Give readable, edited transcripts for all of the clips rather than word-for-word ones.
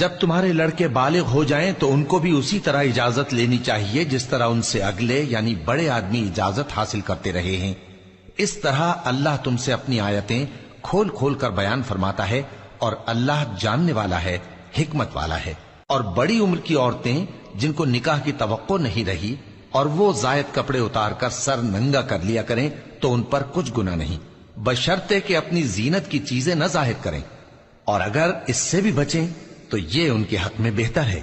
جب تمہارے لڑکے بالغ ہو جائیں تو ان کو بھی اسی طرح اجازت لینی چاہیے جس طرح ان سے اگلے یعنی بڑے آدمی اجازت حاصل کرتے رہے ہیں۔ اس طرح اللہ تم سے اپنی آیتیں کھول کھول کر بیان فرماتا ہے، اور اللہ جاننے والا ہے، حکمت والا ہے۔ اور بڑی عمر کی عورتیں جن کو نکاح کی توقع نہیں رہی اور وہ زائد کپڑے اتار کر سر ننگا کر لیا کریں تو ان پر کچھ گناہ نہیں، بشرطے کہ اپنی زینت کی چیزیں نہ ظاہر کریں، اور اگر اس سے بھی بچیں تو یہ ان کے حق میں بہتر ہے،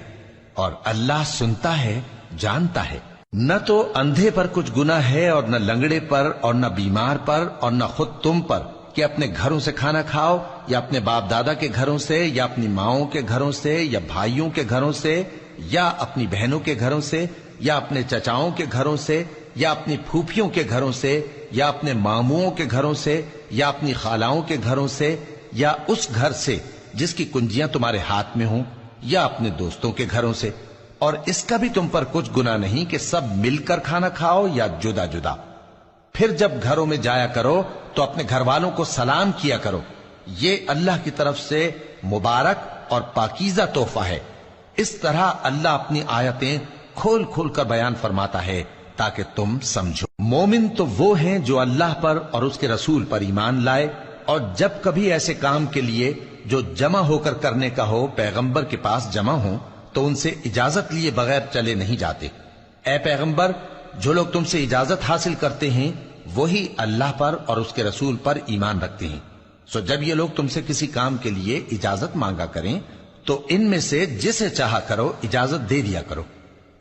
اور اللہ سنتا ہے، جانتا ہے۔ نہ تو اندھے پر کچھ گناہ ہے اور نہ لنگڑے پر اور نہ بیمار پر اور نہ خود تم پر کہ اپنے گھروں سے کھانا کھاؤ، یا اپنے باپ دادا کے گھروں سے، یا اپنی ماؤں کے گھروں سے، یا بھائیوں کے گھروں سے، یا اپنی بہنوں کے گھروں سے، یا اپنے چچاؤں کے گھروں سے، یا اپنی پھوپھیوں کے گھروں سے، یا اپنے ماموں کے گھروں سے، یا اپنی خالاؤں کے گھروں سے، یا اس گھر سے جس کی کنجیاں تمہارے ہاتھ میں ہوں، یا اپنے دوستوں کے گھروں سے۔ اور اس کا بھی تم پر کچھ گناہ نہیں کہ سب مل کر کھانا کھاؤ یا جدا جدا۔ پھر جب گھروں میں جایا کرو تو اپنے گھر والوں کو سلام کیا کرو، یہ اللہ کی طرف سے مبارک اور پاکیزہ تحفہ ہے۔ اس طرح اللہ اپنی آیتیں کھول کھول کر بیان فرماتا ہے تاکہ تم سمجھو۔ مومن تو وہ ہیں جو اللہ پر اور اس کے رسول پر ایمان لائے، اور جب کبھی ایسے کام کے لیے جو جمع ہو کر کرنے کا ہو پیغمبر کے پاس جمع ہوں تو ان سے اجازت لیے بغیر چلے نہیں جاتے۔ اے پیغمبر، جو لوگ تم سے اجازت حاصل کرتے ہیں وہی اللہ پر اور اس کے رسول پر ایمان رکھتے ہیں، سو جب یہ لوگ تم سے کسی کام کے لیے اجازت مانگا کریں تو ان میں سے جسے چاہا کرو اجازت دے دیا کرو،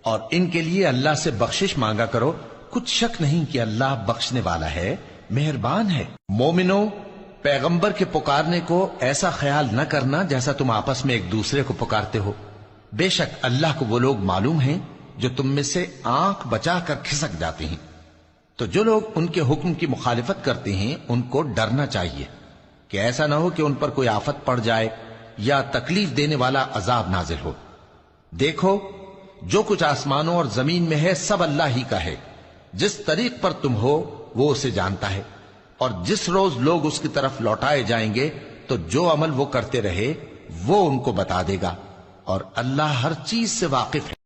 اور ان کے لیے اللہ سے بخشش مانگا کرو، کچھ شک نہیں کہ اللہ بخشنے والا ہے، مہربان ہے۔ مومنو، پیغمبر کے پکارنے کو ایسا خیال نہ کرنا جیسا تم آپس میں ایک دوسرے کو پکارتے ہو، بے شک اللہ کو وہ لوگ معلوم ہیں جو تم میں سے آنکھ بچا کر کھسک جاتے ہیں۔ تو جو لوگ ان کے حکم کی مخالفت کرتے ہیں ان کو ڈرنا چاہیے کہ ایسا نہ ہو کہ ان پر کوئی آفت پڑ جائے یا تکلیف دینے والا عذاب نازل ہو۔ دیکھو، جو کچھ آسمانوں اور زمین میں ہے سب اللہ ہی کا ہے، جس طریق پر تم ہو وہ اسے جانتا ہے، اور جس روز لوگ اس کی طرف لوٹائے جائیں گے تو جو عمل وہ کرتے رہے وہ ان کو بتا دے گا، اور اللہ ہر چیز سے واقف ہے۔